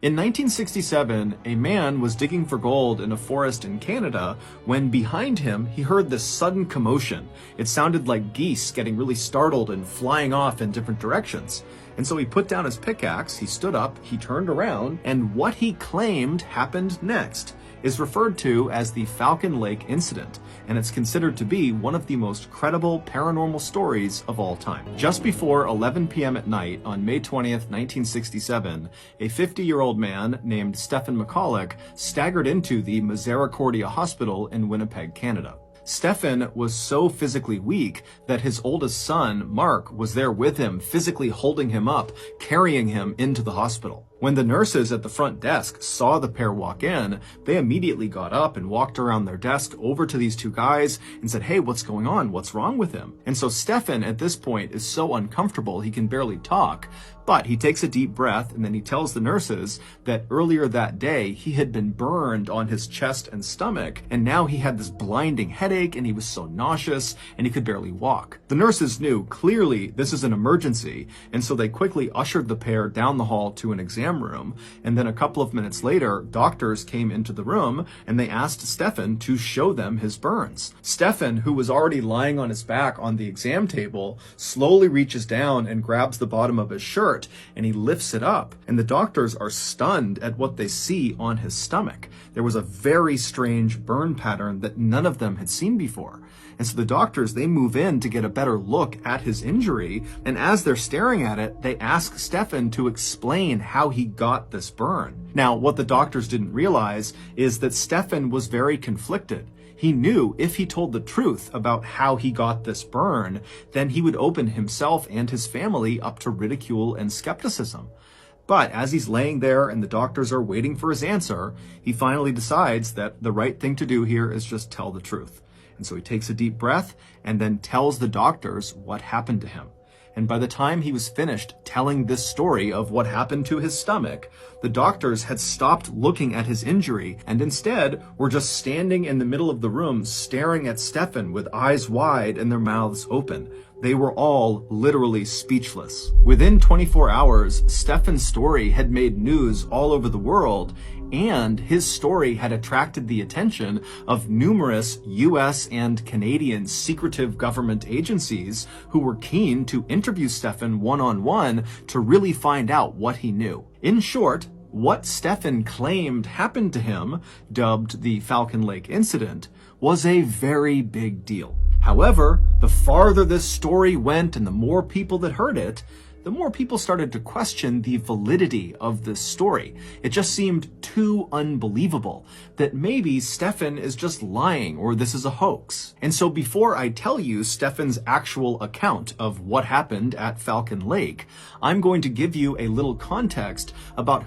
In 1967, a man was digging for gold in a forest in Canada when behind him he heard this sudden commotion. It sounded like geese getting really startled and flying off in different directions. And so he put down his pickaxe, he stood up, he turned around, and what he claimed happened next is referred to as the Falcon Lake incident, and it's considered to be one of the most credible paranormal stories of all time. Just before 11 p.m. at night on May 20th, 1967, a 50-year-old man named Stephen McCulloch staggered into the Misericordia Hospital in Winnipeg, Canada. Stephen was so physically weak that his oldest son, Mark, was there with him, physically holding him up, carrying him into the hospital. When the nurses at the front desk saw the pair walk in, they immediately got up and walked around their desk over to these two guys and said, "Hey, what's going on? What's wrong with him?" And so Stephen at this point is so uncomfortable he can barely talk, but he takes a deep breath and then he tells the nurses that earlier that day he had been burned on his chest and stomach, and now he had this blinding headache and he was so nauseous and he could barely walk. The nurses knew clearly this is an emergency, and so they quickly ushered the pair down the hall to an exam room, and then a couple of minutes later, doctors came into the room and they asked Stephen to show them his burns. Stephen, who was already lying on his back on the exam table, slowly reaches down and grabs the bottom of his shirt and he lifts it up, and the doctors are stunned at what they see on his stomach. There was a very strange burn pattern that none of them had seen before. And so the doctors, they move in to get a better look at his injury, and as they're staring at it, they ask Stephen to explain how he got this burn. Now, what the doctors didn't realize is that Stephen was very conflicted. He knew if he told the truth about how he got this burn, then he would open himself and his family up to ridicule and skepticism. But as he's laying there and the doctors are waiting for his answer, he finally decides that the right thing to do here is just tell the truth. And so he takes a deep breath and then tells the doctors what happened to him. And by the time he was finished telling this story of what happened to his stomach, the doctors had stopped looking at his injury and instead were just standing in the middle of the room staring at Stephen with eyes wide and their mouths open. They were all literally speechless. Within 24 hours, Stephen's story had made news all over the world, and his story had attracted the attention of numerous US and Canadian secretive government agencies who were keen to interview Stephen one-on-one to really find out what he knew. In short, what Stephen claimed happened to him, dubbed the Falcon Lake incident, was a very big deal. However, the farther this story went and the more people that heard it, the more people started to question the validity of this story. It just seemed too unbelievable that maybe Stephen is just lying or this is a hoax. And so before I tell you Stephen's actual account of what happened at Falcon Lake, I'm going to give you a little context about